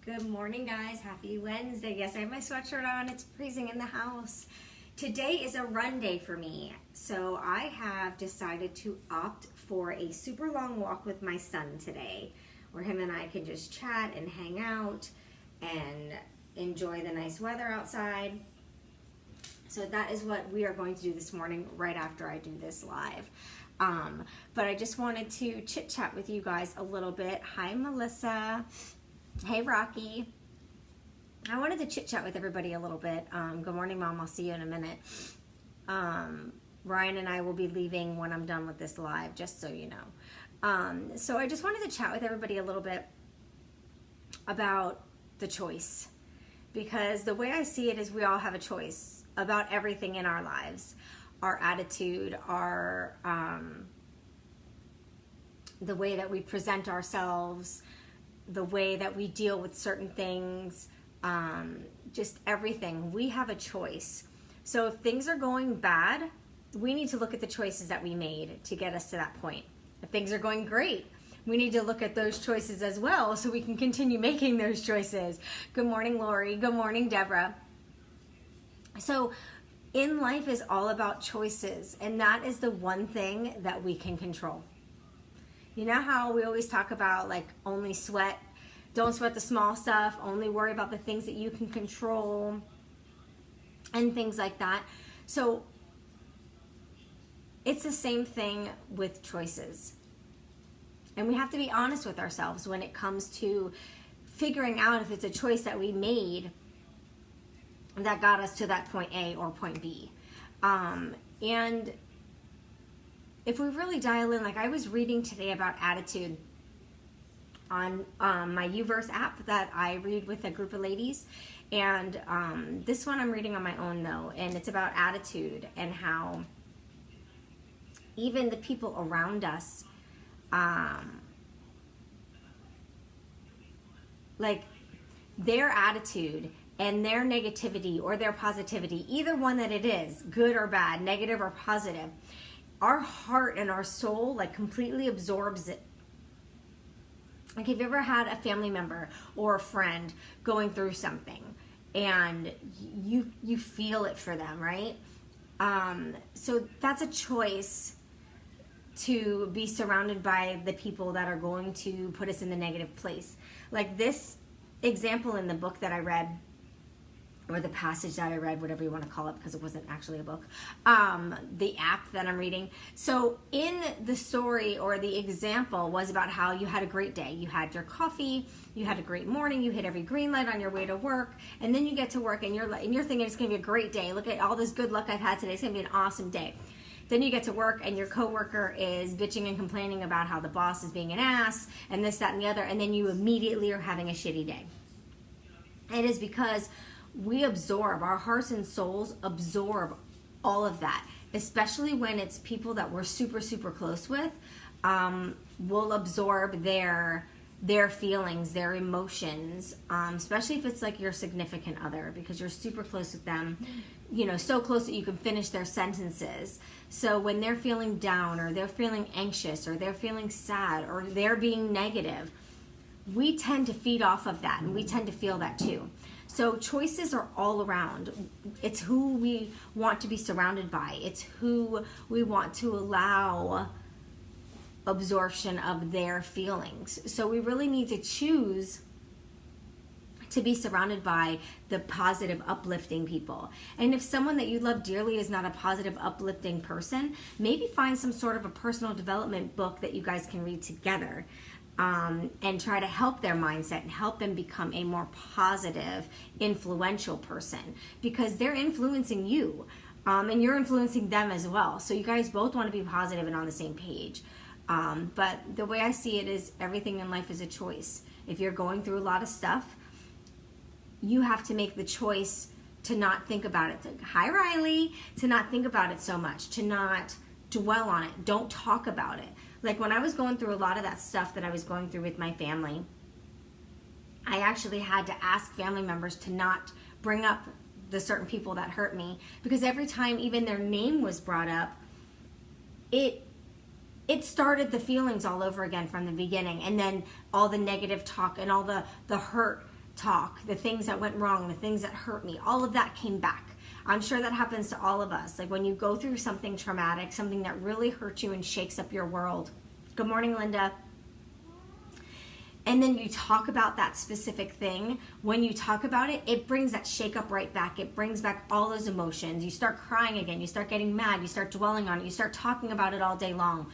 Good morning, guys. Happy Wednesday. Yes, I have my sweatshirt on. It's freezing in the house. Today is a run day for me, so I have decided to opt for a super long walk with my son today, where him and I can just chat and hang out and enjoy the nice weather outside. So that is what we are going to do this morning right after I do this live. But I just wanted to chit chat with you guys a little bit. Hi, Melissa. Hey, Rocky. I wanted to chit chat with everybody a little bit. Good morning, Mom. I'll see you in a minute. Ryan and I will be leaving when I'm done with this live, just so you know. So I just wanted to chat with everybody a little bit about the choice, because the way I see it is we all have a choice about everything in our lives. Our attitude, our the way that we present ourselves, the way that we deal with certain things, just everything. We have a choice. So if things are going bad, we need to look at the choices that we made to get us to that point. If things are going great, we need to look at those choices as well so we can continue making those choices. Good morning, Lori. Good morning, Deborah. So in life is all about choices, and that is the one thing that we can control. You know how we always talk about, like, only don't sweat the small stuff, only worry about the things that you can control and things like that. So it's the same thing with choices. And we have to be honest with ourselves when it comes to figuring out if it's a choice that we made that got us to that point A or point B. And if we really dial in, like I was reading today about attitude on my YouVerse app that I read with a group of ladies. And this one I'm reading on my own though, and it's about attitude and how even the people around us, like their attitude and their negativity or their positivity, either one that it is, good or bad, negative or positive, our heart and our soul like completely absorbs it. Like, have you ever had a family member or a friend going through something and you feel it for them, right? So that's a choice to be surrounded by the people that are going to put us in the negative place. Like this example in the book that I read, or the passage that I read, whatever you want to call it, because it wasn't actually a book, the app that I'm reading. So in the story, or the example was about how you had a great day. You had your coffee, you had a great morning, you hit every green light on your way to work, and then you get to work and you're thinking it's going to be a great day. Look at all this good luck I've had today. It's going to be an awesome day. Then you get to work and your coworker is bitching and complaining about how the boss is being an ass and this, that, and the other, and then you immediately are having a shitty day. It is because we absorb, our hearts and souls absorb all of that, especially when it's people that we're super, super close with. We'll absorb their feelings, their emotions, especially if it's like your significant other, because you're super close with them, you know, so close that you can finish their sentences. So when they're feeling down, or they're feeling anxious, or they're feeling sad, or they're being negative, we tend to feed off of that, and we tend to feel that too. So choices are all around. It's who we want to be surrounded by. It's who we want to allow absorption of their feelings. So we really need to choose to be surrounded by the positive, uplifting people. And if someone that you love dearly is not a positive, uplifting person, maybe find some sort of a personal development book that you guys can read together. And try to help their mindset and help them become a more positive, influential person, because they're influencing you, and you're influencing them as well. So you guys both want to be positive and on the same page. But the way I see it is everything in life is a choice. If you're going through a lot of stuff, you have to make the choice to not think about it. Hi, Riley. To not think about it so much, to not dwell on it. Don't talk about it. Like when I was going through a lot of that stuff that I was going through with my family, I actually had to ask family members to not bring up the certain people that hurt me, because every time even their name was brought up, it started the feelings all over again from the beginning, and then all the negative talk and all the hurt talk, the things that went wrong, the things that hurt me, all of that came back. I'm sure that happens to all of us. Like when you go through something traumatic, something that really hurts you and shakes up your world. Good morning, Linda. And then you talk about that specific thing. When you talk about it, it brings that shake up right back. It brings back all those emotions. You start crying again. You start getting mad. You start dwelling on it. You start talking about it all day long.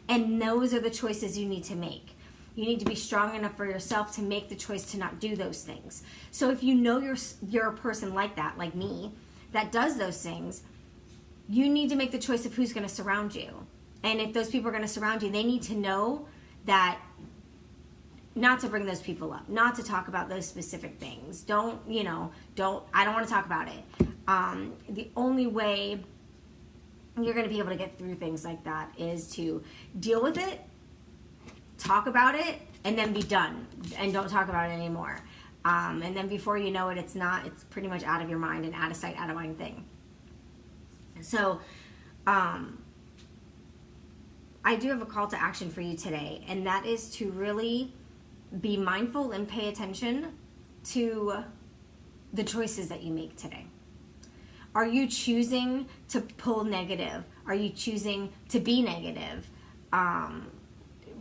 And those are the choices you need to make. You need to be strong enough for yourself to make the choice to not do those things. So if you know you're a person like that, like me, that does those things, you need to make the choice of who's going to surround you. And if those people are going to surround you, they need to know that not to bring those people up, not to talk about those specific things. I don't want to talk about it. The only way you're going to be able to get through things like that is to deal with it, talk about it, and then be done and don't talk about it anymore. And then before you know it, it's pretty much out of your mind and out of sight, out of mind thing. So, I do have a call to action for you today, and that is to really be mindful and pay attention to the choices that you make today. Are you choosing to pull negative? Are you choosing to be negative?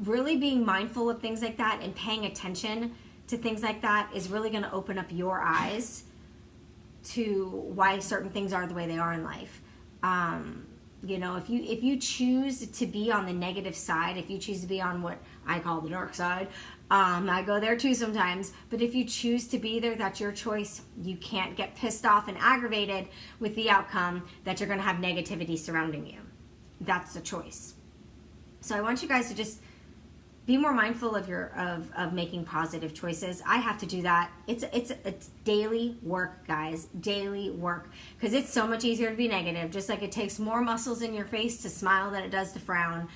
Really being mindful of things like that and paying attention to things like that is really going to open up your eyes to why certain things are the way they are in life. If you choose to be on the negative side, if you choose to be on what I call the dark side, I go there too sometimes, but if you choose to be there, that's your choice. You can't get pissed off and aggravated with the outcome that you're going to have negativity surrounding you. That's the choice. So I want you guys to just be more mindful of making positive choices. I have to do that. It's daily work, guys. Daily work. Because it's so much easier to be negative. Just like it takes more muscles in your face to smile than it does to frown.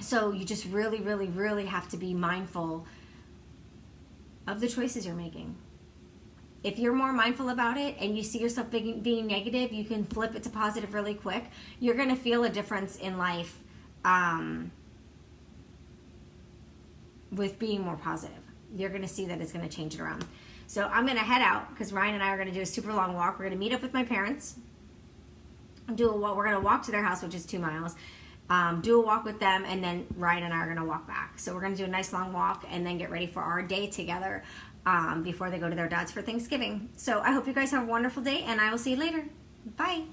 So you just really, really, really have to be mindful of the choices you're making. If you're more mindful about it and you see yourself being negative, you can flip it to positive really quick. You're going to feel a difference in life with being more positive. You're going to see that it's going to change it around. So I'm going to head out because Ryan and I are going to do a super long walk. We're going to meet up with my parents. We're going to walk to their house, which is 2 miles. Do a walk with them, and then Ryan and I are going to walk back. So we're going to do a nice long walk and then get ready for our day together before they go to their dad's for Thanksgiving. So I hope you guys have a wonderful day, and I will see you later. Bye.